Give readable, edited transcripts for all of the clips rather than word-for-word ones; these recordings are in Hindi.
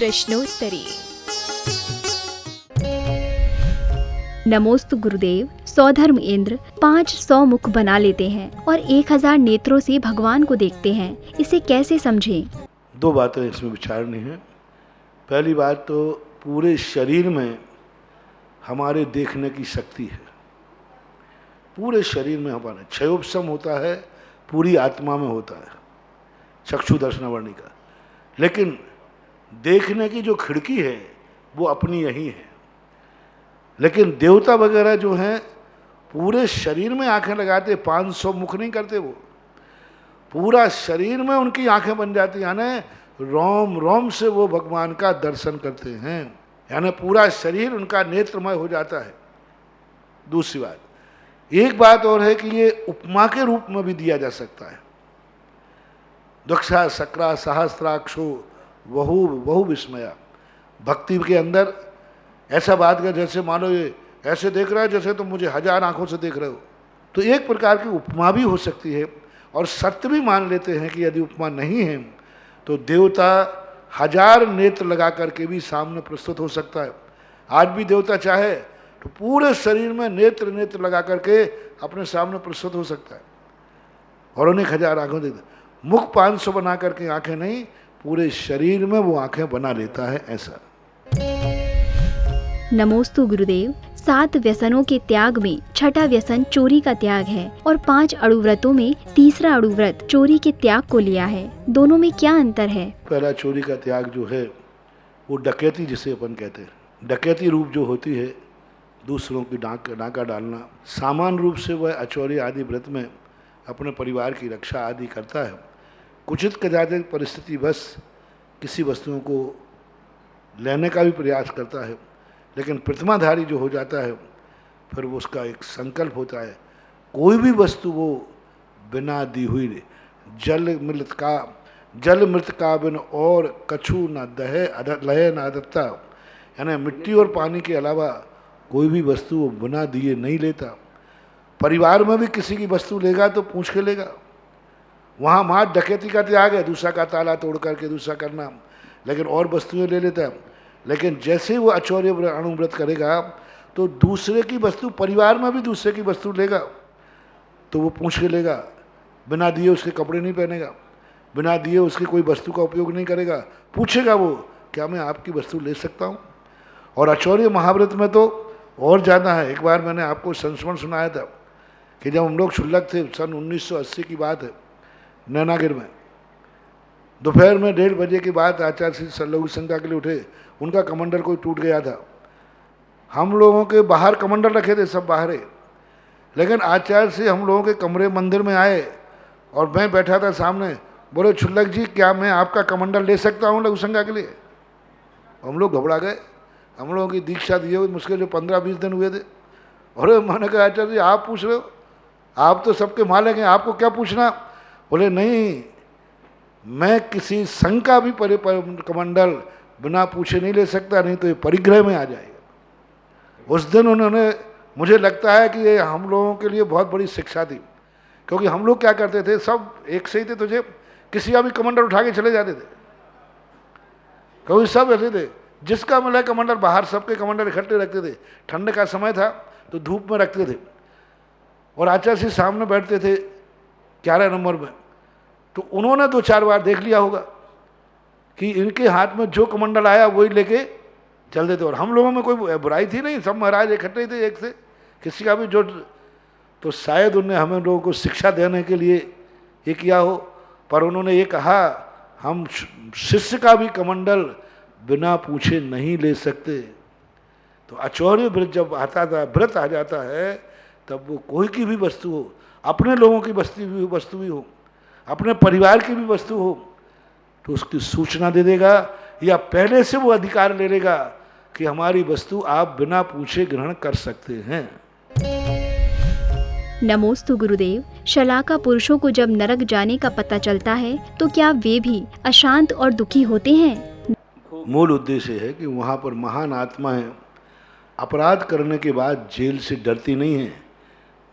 प्रश्नोत्तरी। नमोस्तु गुरुदेव। सौधर्म इंद्र 500 मुख बना लेते हैं और 1000 नेत्रों से भगवान को देखते हैं, इसे कैसे समझें? दो बातें इसमें विचारनी है। पहली बात तो पूरे शरीर में हमारे देखने की शक्ति है। पूरे शरीर में हमारे क्षयोपशम होता है, पूरी आत्मा में होता है चक्षु दर्शनावरणी का, लेकिन देखने की जो खिड़की है वो अपनी यही है। लेकिन देवता वगैरह जो हैं पूरे शरीर में आंखें लगाते, 500 मुख नहीं करते, वो पूरा शरीर में उनकी आंखें बन जाती, यानी रोम रोम से वो भगवान का दर्शन करते हैं, यानी पूरा शरीर उनका नेत्रमय हो जाता है। दूसरी बात, एक बात और है कि ये उपमा के रूप में भी दिया जा सकता है। दक्षा सक्रा सहस्त्राक्षो वहु बहु विस्मया। भक्ति के अंदर ऐसा बात का जैसे मानो ये ऐसे देख रहा है जैसे तुम मुझे 1000 आंखों से देख रहे हो, तो एक प्रकार की उपमा भी हो सकती है। और सत्य भी मान लेते हैं कि यदि उपमा नहीं है तो देवता 1000 नेत्र लगा करके भी सामने प्रस्तुत हो सकता है। आज भी देवता चाहे तो पूरे शरीर में नेत्र नेत्र लगा करके अपने सामने प्रस्तुत हो सकता है और उन्हें 1000 आंखों देता। मुख 500 बना करके आंखें नहीं, पूरे शरीर में वो आंखें बना लेता है, ऐसा। नमोस्तु गुरुदेव। 7 व्यसनों के त्याग में छठा व्यसन चोरी का त्याग है और 5 अणुव्रतों में तीसरा अणुव्रत चोरी के त्याग को लिया है, दोनों में क्या अंतर है? पहला चोरी का त्याग जो है वो डकैती जिसे अपन कहते हैं, डकैती रूप जो होती है, दूसरों की डाका डालना। सामान्य रूप से वह अचौरी आदि व्रत में अपने परिवार की रक्षा आदि करता है। कुचित कदाचित परिस्थिति बस किसी वस्तुओं को लेने का भी प्रयास करता है, लेकिन प्रतिमाधारी जो हो जाता है फिर वो उसका एक संकल्प होता है, कोई भी वस्तु वो बिना दी हुई जल मृत का बिन और कछु न दहे लहे न दत्ता, यानी मिट्टी और पानी के अलावा कोई भी वस्तु वो बिना दिए नहीं लेता। परिवार में भी किसी की वस्तु लेगा तो पूछ के लेगा। वहाँ माँ डकैती का त्याग है, दूसरा का ताला तोड़ करके दूसरा करना, लेकिन और वस्तुएं ले लेता है। लेकिन जैसे ही वो अचौर्य अणुव्रत करेगा तो दूसरे की वस्तु, परिवार में भी दूसरे की वस्तु लेगा तो वो पूछ के लेगा, बिना दिए उसके कपड़े नहीं पहनेगा, बिना दिए उसकी कोई वस्तु का उपयोग नहीं करेगा, पूछेगा वो क्या मैं आपकी वस्तु ले सकता हूँ। और अचौर्य महाव्रत में तो और ज़्यादा है। एक बार मैंने आपको संस्मरण सुनाया था कि जब हम लोग क्षुल्लक थे, सन 1980 की बात है, नैनागिर में दोपहर में 1:30 बजे के बाद आचार्य श्री लघु शंका के लिए उठे, उनका कमंडल कोई टूट गया था। हम लोगों के बाहर कमंडल रखे थे, सब बाहर है, लेकिन आचार्य से हम लोगों के कमरे मंदिर में आए और मैं बैठा था सामने, बोले क्षुल्लक जी क्या मैं आपका कमंडल ले सकता हूँ लघु शंका के लिए? हम लोग घबरा गए। हम लोगों की दीक्षा दिए हुए मुश्किल जो 15-20 दिन हुए थे। और मैंने कहा आचार्य जी आप पूछ रहे हो, आप तो सबके मालिक हैं, आपको क्या पूछना? बोले नहीं, मैं किसी संघ का भी कमंडल बिना पूछे नहीं ले सकता, नहीं तो ये परिग्रह में आ जाएगा। उस दिन उन्होंने, मुझे लगता है कि ये हम लोगों के लिए बहुत बड़ी शिक्षा थी, क्योंकि हम लोग क्या करते थे, सब एक से ही थे, तुझे किसी का भी कमंडल उठा के चले जाते थे, क्योंकि सब ऐसे थे, जिसका मिला कमंडल बाहर सबके कमंडल इकट्ठे रखते थे। ठंड का समय था तो धूप में रखते थे और आचार्य जी सामने बैठते थे 11 नंबर में, तो उन्होंने 2-4 बार देख लिया होगा कि इनके हाथ में जो कमंडल आया वही लेके चलते थे। और हम लोगों में कोई बुराई थी नहीं, सब महाराज इकट्ठे थे एक से, किसी का भी जो, तो शायद उन्होंने हमें लोगों को शिक्षा देने के लिए ये किया हो। पर उन्होंने ये कहा हम शिष्य का भी कमंडल बिना पूछे नहीं ले सकते। तो अचौर्य व्रत जब आता था, व्रत आ जाता है, तब वो कोई की भी वस्तु हो, अपने लोगों की वस्तु भी हो, अपने परिवार की भी वस्तु हो, तो उसकी सूचना दे देगा या पहले से वो अधिकार ले लेगा कि हमारी वस्तु आप बिना पूछे ग्रहण कर सकते हैं। नमोस्तु गुरुदेव। शलाका पुरुषों को जब नरक जाने का पता चलता है तो क्या वे भी अशांत और दुखी होते हैं? मूल उद्देश्य है कि वहाँ पर महान आत्माएं अपराध करने के बाद जेल से डरती नहीं है,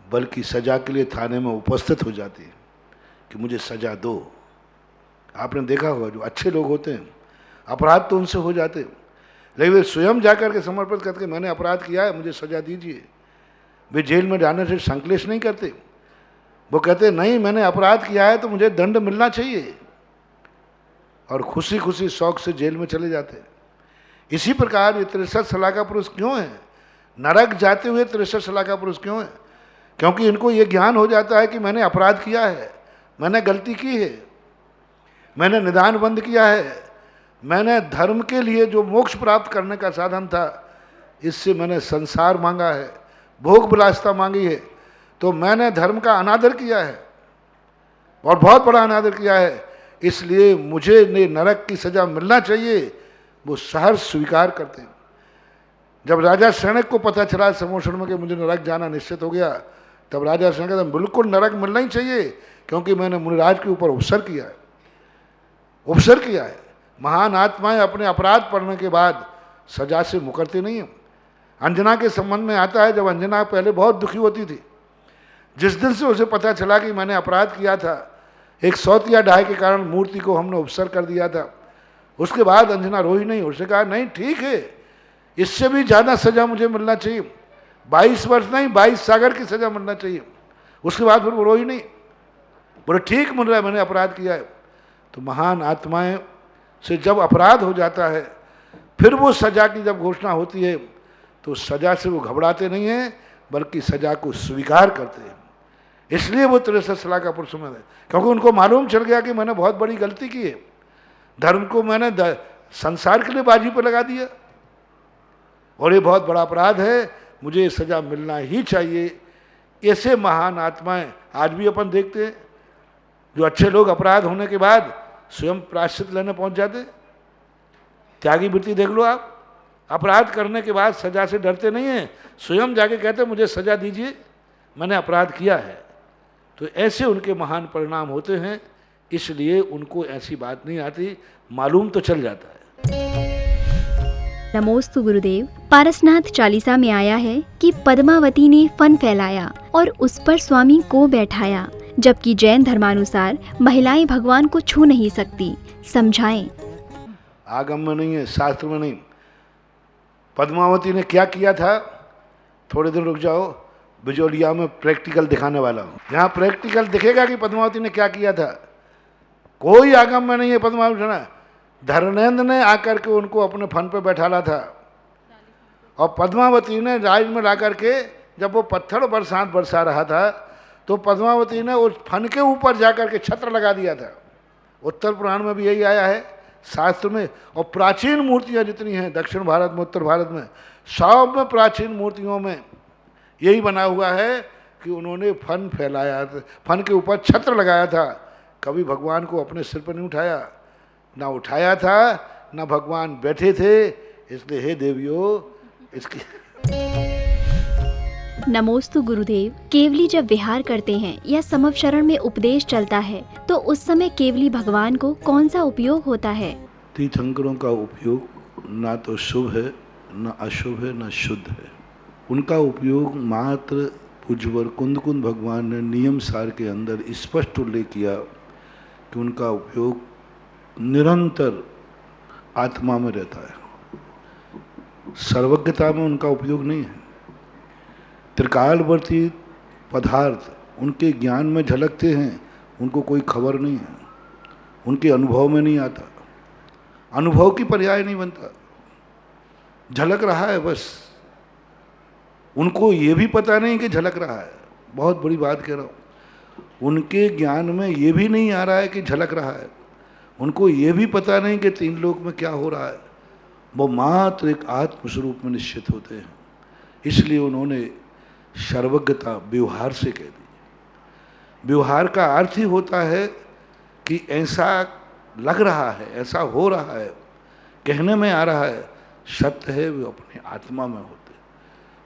बल्कि सजा के लिए थाने में उपस्थित हो जाती है कि मुझे सजा दो। आपने देखा होगा जो अच्छे लोग होते हैं अपराध तो उनसे हो जाते, लेकिन वे स्वयं जाकर के समर्पित करके मैंने अपराध किया है, मुझे सजा दीजिए। वे जेल में जाने से संकलेश नहीं करते, वो कहते नहीं मैंने अपराध किया है तो मुझे दंड मिलना चाहिए, और खुशी खुशी शौक से जेल में चले जाते। इसी प्रकार ये 63 सलाका पुरुष क्यों हैं, नरक जाते हुए 63 सलाका पुरुष क्यों हैं? क्योंकि इनको ये ज्ञान हो जाता है कि मैंने अपराध किया है, मैंने गलती की है, मैंने निदान बंद किया है, मैंने धर्म के लिए जो मोक्ष प्राप्त करने का साधन था इससे मैंने संसार मांगा है, भोग विलासिता मांगी है, तो मैंने धर्म का अनादर किया है और बहुत बड़ा अनादर किया है, इसलिए मुझे नरक की सजा मिलना चाहिए। वो सहर्ष स्वीकार करते हैं। जब राजा शनक को पता चला समोषण में कि मुझे नरक जाना निश्चित हो गया, तब राजा शनक कहते बिल्कुल नरक मिलना ही चाहिए, क्योंकि मैंने मुनिराज के ऊपर उपसर किया है, उपसर किया है। महान आत्माएं अपने अपराध पड़ने के बाद सजा से मुकरती नहीं है। अंजना के संबंध में आता है, जब अंजना पहले बहुत दुखी होती थी, जिस दिन से उसे पता चला कि मैंने अपराध किया था, एक सौतिया ढाई के कारण मूर्ति को हमने उपसर कर दिया था, उसके बाद अंजना रोई नहीं। उसने कहा नहीं ठीक है, इससे भी ज़्यादा सज़ा मुझे मिलना चाहिए, 22 वर्ष नहीं 22 सागर की सज़ा मिलना चाहिए। उसके बाद फिर वो रोई नहीं, बोले ठीक मिल रहा है, मैंने अपराध किया है। तो महान आत्माएं से जब अपराध हो जाता है, फिर वो सज़ा की जब घोषणा होती है, तो सज़ा से वो घबराते नहीं हैं, बल्कि सज़ा को स्वीकार करते हैं। इसलिए वो 63 सलाका पुरुष में है, क्योंकि उनको मालूम चल गया कि मैंने बहुत बड़ी गलती की है, धर्म को मैंने संसार के लिए बाजी पर लगा दिया और ये बहुत बड़ा अपराध है, मुझे सज़ा मिलना ही चाहिए। ऐसे महान आत्माएं आज भी अपन देखते हैं, जो अच्छे लोग अपराध होने के बाद स्वयं प्रायश्चित लेने पहुंच जाते। त्यागी वृत्ति देख लो आप, अपराध करने के बाद सजा से डरते नहीं हैं, स्वयं जाके कहते मुझे सजा दीजिए, मैंने अपराध किया है। तो ऐसे उनके महान परिणाम होते हैं, इसलिए उनको ऐसी बात नहीं आती, मालूम तो चल जाता है। नमोस्तु गुरुदेव। पारसनाथ चालीसा में आया है कि पद्मावती ने फन फैलाया और उस पर स्वामी को बैठाया, जबकि जैन धर्मानुसार महिलाएं भगवान को छू नहीं सकती, समझाएं। आगम में नहीं है, शास्त्र में नहीं। पद्मावती ने क्या किया था, थोड़े दिन रुक जाओ, बिजोलिया में प्रैक्टिकल दिखाने वाला हूँ। यहाँ प्रैक्टिकल दिखेगा कि पद्मावती ने क्या किया था। कोई आगम में नहीं है पद्मावती ने, धर्मेंद्र ने आकर के उनको अपने फन पे बैठाला था, और पद्मावती ने राज में ला करके जब वो पत्थर बरसात बरसा रहा था, तो पद्मावती ने उस फन के ऊपर जाकर के छत्र लगा दिया था। उत्तर पुराण में भी यही आया है, शास्त्र में। और प्राचीन मूर्तियाँ जितनी हैं दक्षिण भारत में, उत्तर भारत में, सब में प्राचीन मूर्तियों में यही बना हुआ है कि उन्होंने फन फैलाया, फन के ऊपर छत्र लगाया था। कभी भगवान को अपने सिर पर नहीं उठाया, ना उठाया था, ना भगवान बैठे थे। इसलिए हे देवियों, इसकी नमोस्तु गुरुदेव। केवली जब विहार करते हैं या समवशरण में उपदेश चलता है, तो उस समय केवली भगवान को कौन सा उपयोग होता है? तीर्थंकरों का उपयोग ना तो शुभ है, ना अशुभ है, ना शुद्ध है। उनका उपयोग मात्र पूज्यवर कुंद भगवान ने नियम सार के अंदर स्पष्ट उल्लेख किया कि उनका उपयोग निरंतर आत्मा में रहता है, सर्वज्ञता में उनका उपयोग नहीं है। त्रिकालवर्ती पदार्थ उनके ज्ञान में झलकते हैं, उनको कोई खबर नहीं है, उनके अनुभव में नहीं आता, अनुभव की पर्याय नहीं बनता, झलक रहा है बस। उनको ये भी पता नहीं कि झलक रहा है, बहुत बड़ी बात कह रहा हूँ। उनके ज्ञान में ये भी नहीं आ रहा है कि झलक रहा है, उनको ये भी पता नहीं कि तीन लोक में क्या हो रहा है। वो मात्र एक आत्मस्वरूप में निश्चित होते हैं। इसलिए उन्होंने सर्वज्ञता व्यवहार से कह दी। व्यवहार का अर्थ ही होता है कि ऐसा लग रहा है, ऐसा हो रहा है, कहने में आ रहा है, सत्य है, वो अपने आत्मा में होते।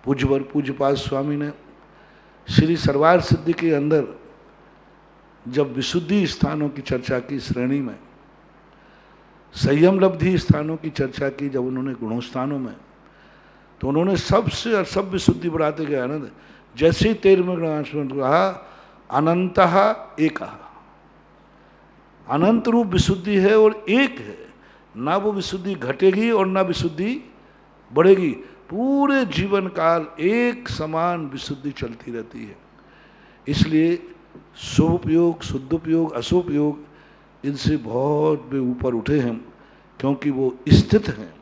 पूज्यवर पूज्यपाद स्वामी ने श्री सरवार सिद्धि के अंदर जब विशुद्धि स्थानों की चर्चा की श्रेणी में, संयम लब्धि स्थानों की चर्चा की जब उन्होंने गुणों स्थानों में, तो उन्होंने सबसे और सब विशुद्धि बढ़ाते गए आनंद। जैसे ही 13वें गुणांश कहा अनंतः एक, अनंत रूप विशुद्धि है और एक है, ना वो विशुद्धि घटेगी और ना विशुद्धि बढ़ेगी। पूरे जीवन काल एक समान विशुद्धि चलती रहती है। इसलिए शुभोपयोग, शुद्धोपयोग, अशुभोपयोग इनसे बहुत वे ऊपर उठे हैं, क्योंकि वो स्थित हैं।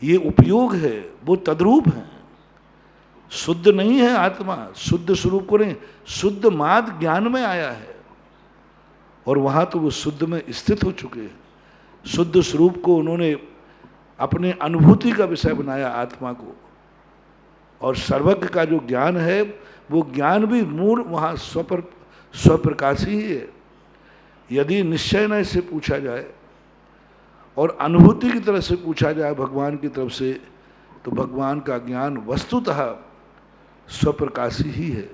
ये उपयोग है, वो तद्रूप हैं। शुद्ध नहीं है आत्मा, शुद्ध स्वरूप को नहीं, शुद्ध मार्ग ज्ञान में आया है और वहाँ तो वो शुद्ध में स्थित हो चुके हैं। शुद्ध स्वरूप को उन्होंने अपने अनुभूति का विषय बनाया आत्मा को, और सर्वज्ञ का जो ज्ञान है वो ज्ञान भी मूल वहाँ स्वप्रकाशी ही है। यदि निश्चय न से पूछा जाए और अनुभूति की तरफ से पूछा जाए भगवान की तरफ से, तो भगवान का ज्ञान वस्तुतः स्वप्रकाशी ही है।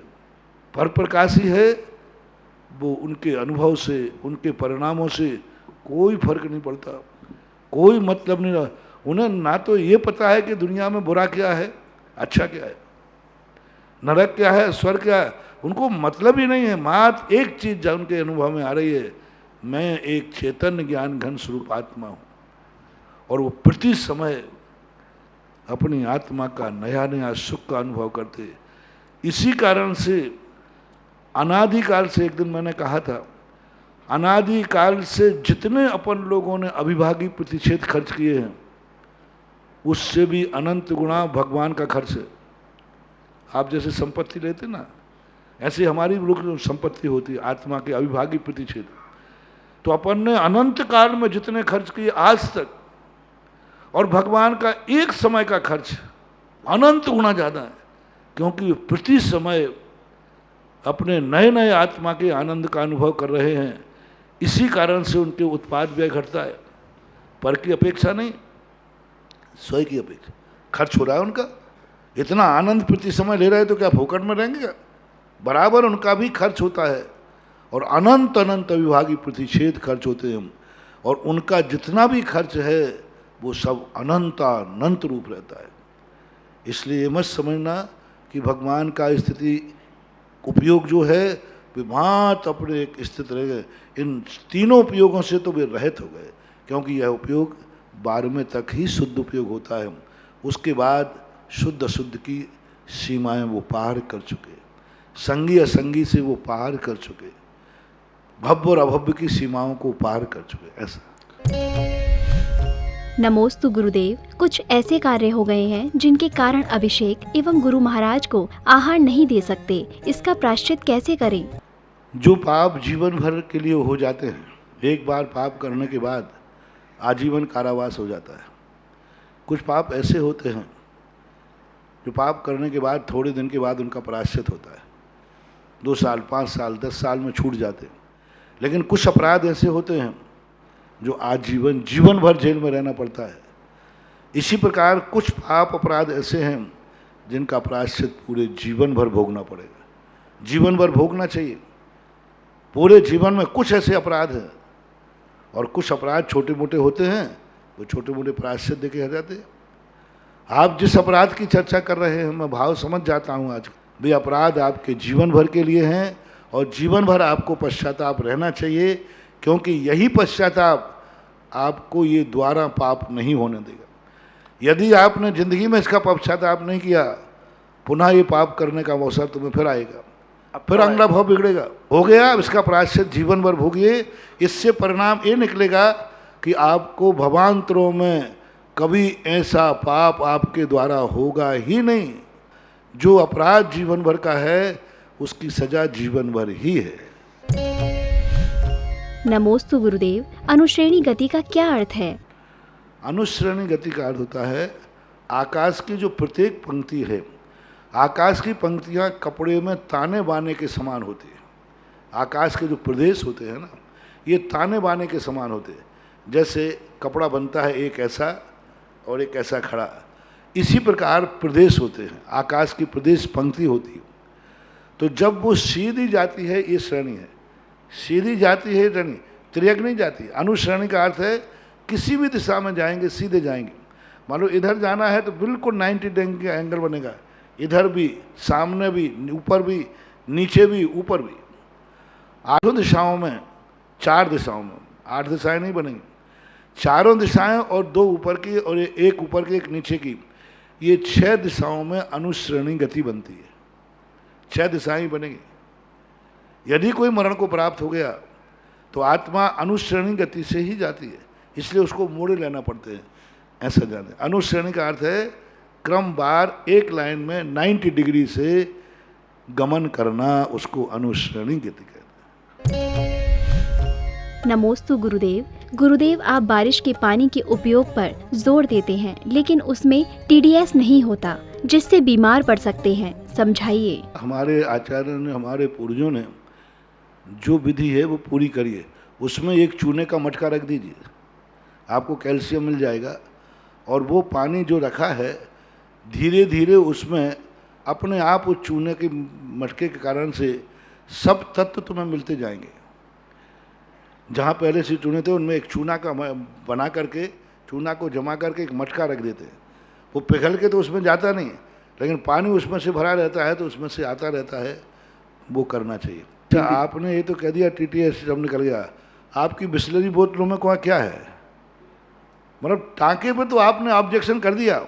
परप्रकाशी है, वो उनके अनुभव से, उनके परिणामों से कोई फर्क नहीं पड़ता, कोई मतलब नहीं रहा। उन्हें ना तो ये पता है कि दुनिया में बुरा क्या है, अच्छा क्या है, नरक क्या है, स्वर्ग क्या है, उनको मतलब ही नहीं है। मात्र एक चीज़ जो उनके अनुभव में आ रही है, मैं एक चैतन्य ज्ञान घन स्वरूप आत्मा हूँ, और वो प्रति समय अपनी आत्मा का नया नया सुख का अनुभव करते। इसी कारण से अनादिकाल से, एक दिन मैंने कहा था, अनादिकाल से जितने अपन लोगों ने अभिभागी प्रतिषेध खर्च किए हैं, उससे भी अनंत गुणा भगवान का खर्च है। आप जैसे संपत्ति लेते ना, ऐसे हमारी लोग संपत्ति होती है आत्मा के अभिभागी प्रतिषेध, तो अपन ने अनंत काल में जितने खर्च किए आज तक, और भगवान का एक समय का खर्च अनंत गुना ज़्यादा है, क्योंकि प्रति समय अपने नए नए आत्मा के आनंद का अनुभव कर रहे हैं। इसी कारण से उनके उत्पाद व्यय घटता है, पर की अपेक्षा नहीं, स्वयं की अपेक्षा खर्च हो रहा है उनका। इतना आनंद प्रति समय ले रहे हैं तो क्या फोकट में रहेंगे क्या? बराबर उनका भी खर्च होता है, और अनंत अनंत अविभागी प्रतिषेध खर्च होते हैं, और उनका जितना भी खर्च है वो सब अनंत रूप रहता है। इसलिए मत समझना कि भगवान का स्थिति उपयोग जो है वे मात अपने एक स्थित रह गए। इन तीनों उपयोगों से तो वे रहित हो गए, क्योंकि यह उपयोग 12वें तक ही शुद्ध उपयोग होता है। उसके बाद शुद्ध अशुद्ध की सीमाएं वो पार कर चुके, संगी असंगी से वो पार कर चुके, भव्य और अभव्य की सीमाओं को पार कर चुके। ऐसा नमोस्तु गुरुदेव, कुछ ऐसे कार्य हो गए हैं जिनके कारण अभिषेक एवं गुरु महाराज को आहार नहीं दे सकते, इसका प्रायश्चित कैसे करें? जो पाप जीवन भर के लिए हो जाते हैं, एक बार पाप करने के बाद आजीवन कारावास हो जाता है। कुछ पाप ऐसे होते हैं जो पाप करने के बाद थोड़े दिन के बाद उनका प्रायश्चित होता है, 2 साल, 5 साल, 10 साल में छूट जाते हैं। लेकिन कुछ अपराध ऐसे होते हैं जो आजीवन, जीवन भर जेल में रहना पड़ता है। इसी प्रकार कुछ पाप अपराध ऐसे हैं जिनका प्रायश्चित पूरे जीवन भर भोगना पड़ेगा, जीवन भर भोगना चाहिए। पूरे जीवन में कुछ ऐसे अपराध हैं, और कुछ अपराध छोटे मोटे होते हैं, वो छोटे मोटे प्रायश्चित देके हट जाते हैं। आप जिस अपराध की चर्चा कर रहे हैं, मैं भाव समझ जाता हूँ आज। वे अपराध आपके जीवन भर के लिए हैं, और जीवन भर आपको पश्चाताप रहना चाहिए, क्योंकि यही पश्चाताप आपको ये द्वारा पाप नहीं होने देगा। यदि आपने जिंदगी में इसका पश्चाताप नहीं किया, पुनः ये पाप करने का अवसर तुम्हें फिर आएगा, फिर अगला भाव बिगड़ेगा। हो गया, इसका प्रायश्चित जीवन भर भोगिए। इससे परिणाम ये निकलेगा कि आपको भवांतरों में कभी ऐसा पाप आपके द्वारा होगा ही नहीं। जो अपराध जीवन भर का है उसकी सजा जीवन भर ही है। नमोस्तु गुरुदेव, अनुश्रेणी गति का क्या अर्थ है? अनुश्रेणी गति का अर्थ होता है आकाश की जो प्रत्येक पंक्ति है, आकाश की पंक्तियाँ कपड़े में ताने बाने के समान होती है। आकाश के जो प्रदेश होते हैं ना, ये ताने बाने के समान होते हैं। जैसे कपड़ा बनता है एक ऐसा और एक ऐसा खड़ा, इसी प्रकार प्रदेश होते हैं, आकाश की प्रदेश पंक्ति होती है। तो जब वो सीधी जाती है, ये श्रेणी है, सीधी जाती है श्रेणी, तिर्यक नहीं जाती। अनुश्रेणी का अर्थ है किसी भी दिशा में जाएंगे सीधे जाएंगे। मान लो इधर जाना है तो बिल्कुल 90 डिग्री का एंगल बनेगा, इधर भी, सामने भी, ऊपर भी, नीचे भी, ऊपर भी। 8 दिशाओं में, 4 दिशाओं में, 8 दिशाएं नहीं बनेंगी, चारों दिशाएं और 2 ऊपर की और एक ऊपर की एक नीचे की, ये 6 दिशाओं में अनुश्रेणी गति बनती है। 6 दिशाएं बनेगी। यदि कोई मरण को प्राप्त हो गया तो आत्मा अनुश्रेणी गति से ही जाती है, इसलिए उसको मोड़े लेना पड़ते हैं, ऐसा जाने। अनुश्रेणी का अर्थ है क्रमवार एक लाइन में 90 डिग्री से गमन करना, उसको अनुश्रेणी गति कहते हैं। नमोस्तु गुरुदेव। गुरुदेव, आप बारिश के पानी के उपयोग पर जोर देते हैं, लेकिन उसमें TDS नहीं होता, जिससे बीमार पड़ सकते हैं, समझाइए। हमारे आचार्य ने, हमारे पूर्वजों ने जो विधि है वो पूरी करिए। उसमें एक चूने का मटका रख दीजिए, आपको कैल्शियम मिल जाएगा। और वो पानी जो रखा है, धीरे धीरे उसमें अपने आप उस चूने के मटके के कारण से सब तत्व तुम्हें मिलते जाएंगे। जहाँ पहले से चूने थे उनमें एक चूना का बना करके, चूना को जमा करके एक मटका रख देते हैं। वो पिघल के तो उसमें जाता नहीं, लेकिन पानी उसमें से भरा रहता है तो उसमें से आता रहता है। वो करना चाहिए। अच्छा, आपने ये तो कह दिया TTS जब निकल गया, आपकी बिस्लरी बोतलों में क्या है? मतलब टाँके पे तो आपने ऑब्जेक्शन कर दिया,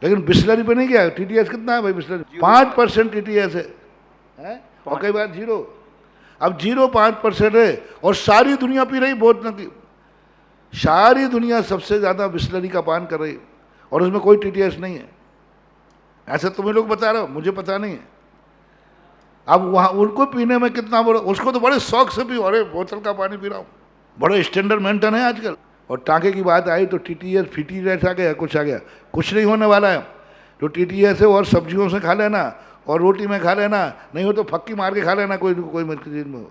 लेकिन बिस्लरी पे नहीं गया। TTS कितना है भाई? बिस्लरी 5% TTS है? और कई बार 0। अब 0.5% है और सारी दुनिया पी रही बोतल की। सारी दुनिया सबसे ज़्यादा बिस्लरी का पान कर रही और उसमें कोई TTS नहीं है। ऐसा तुम्हें लोग बता रहे हो, मुझे पता नहीं है। अब वहाँ उनको पीने में कितना बड़ा, उसको तो बड़े शौक से पी, अरे बोतल का पानी पी रहा हूँ, बड़े स्टैंडर्ड मेंटेन है आजकल। और टाँके की बात आई तो TTS FTS आ गया, कुछ आ गया। कुछ नहीं होने वाला है। जो TTS है और सब्जियों से खा लेना और रोटी में खा लेना, नहीं हो तो फक्की मार के खा लेना कोई चीज़ में,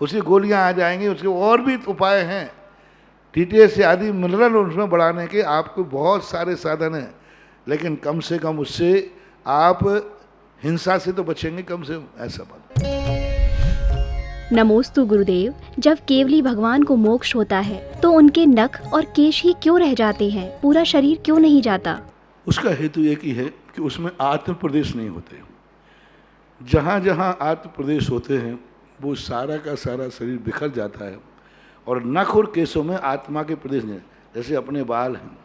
उसकी गोलियां आ जाएंगी। उसके और भी उपाय हैं TTS से आदि मिनरल उसमें बढ़ाने के। आपको बहुत सारे साधन हैं, लेकिन कम से कम उससे आप हिंसा से तो बचेंगे कम से कम, ऐसा बात। नमोस्तु गुरुदेव। जब केवली भगवान को मोक्ष होता है तो उनके नख और केश ही क्यों रह जाते हैं, पूरा शरीर क्यों नहीं जाता? उसका हेतु एक ही है कि उसमें आत्म प्रदेश नहीं होते। जहाँ जहाँ आत्म प्रदेश होते हैं वो सारा का सारा शरीर बिखर जाता है। और नख और केशों में आत्मा के प्रदेश नहीं। जैसे अपने बाल हैं,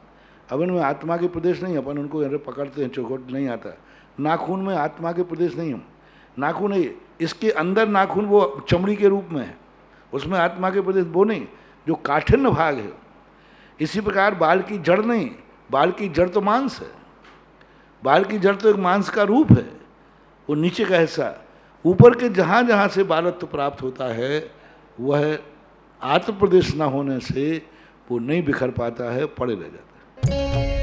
अब इनमें आत्मा के प्रदेश नहीं, अपन उनको पकड़ते हैं, चौखट नहीं आता। नाखून में आत्मा के प्रदेश नहीं है। नाखून है, इसके अंदर नाखून वो चमड़ी के रूप में है, उसमें आत्मा के प्रदेश वो नहीं, जो काठिन्य भाग है। इसी प्रकार बाल की जड़ नहीं, बाल की जड़ तो मांस है। बाल की जड़ तो एक मांस का रूप है, वो नीचे का हिस्सा। ऊपर के जहाँ जहाँ से बालत्व प्राप्त होता है वह आत्म प्रदेश न होने से वो नहीं बिखर पाता है, पड़े रह जाता है।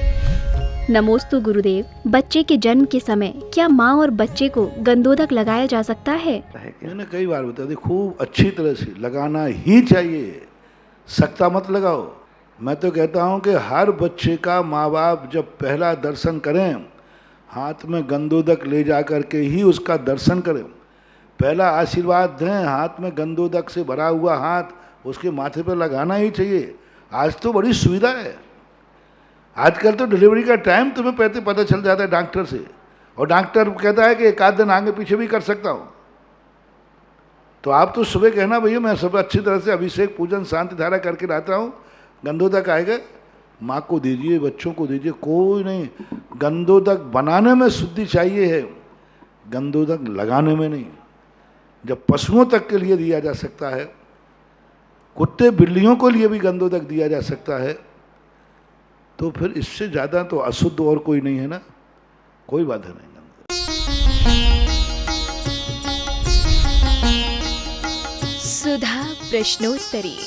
नमोस्तु गुरुदेव। बच्चे के जन्म के समय क्या माँ और बच्चे को गंधोदक लगाया जा सकता है? मैंने कई बार बताया थी, खूब अच्छी तरह से लगाना ही चाहिए, सकता मत लगाओ। मैं तो कहता हूँ कि हर बच्चे का माँ बाप जब पहला दर्शन करें, हाथ में गंधोदक ले जा कर के ही उसका दर्शन करें, पहला आशीर्वाद दें। हाथ में गंधोदक से भरा हुआ हाथ उसके माथे पर लगाना ही चाहिए। आज तो बड़ी सुविधा है। आजकल तो डिलीवरी का टाइम तुम्हें पता चल जाता है डॉक्टर से, और डॉक्टर कहता है कि एक आध दिन आगे पीछे भी कर सकता हूँ। तो आप तो सुबह कहना, भैया मैं सब अच्छी तरह से अभिषेक पूजन शांति धारा करके रहता हूँ, गंधोदक आएगा, माँ को दीजिए, बच्चों को दीजिए, कोई नहीं। गंधोदक बनाने में शुद्धि चाहिए है, गंधोदक लगाने में नहीं। जब पशुओं तक के लिए दिया जा सकता है, कुत्ते बिल्लियों को लिए भी गंधोदक दिया जा सकता है, तो फिर इससे ज़्यादा तो अशुद्ध और कोई नहीं है ना, कोई बाधा नहीं। सुधा प्रश्नोत्तरी।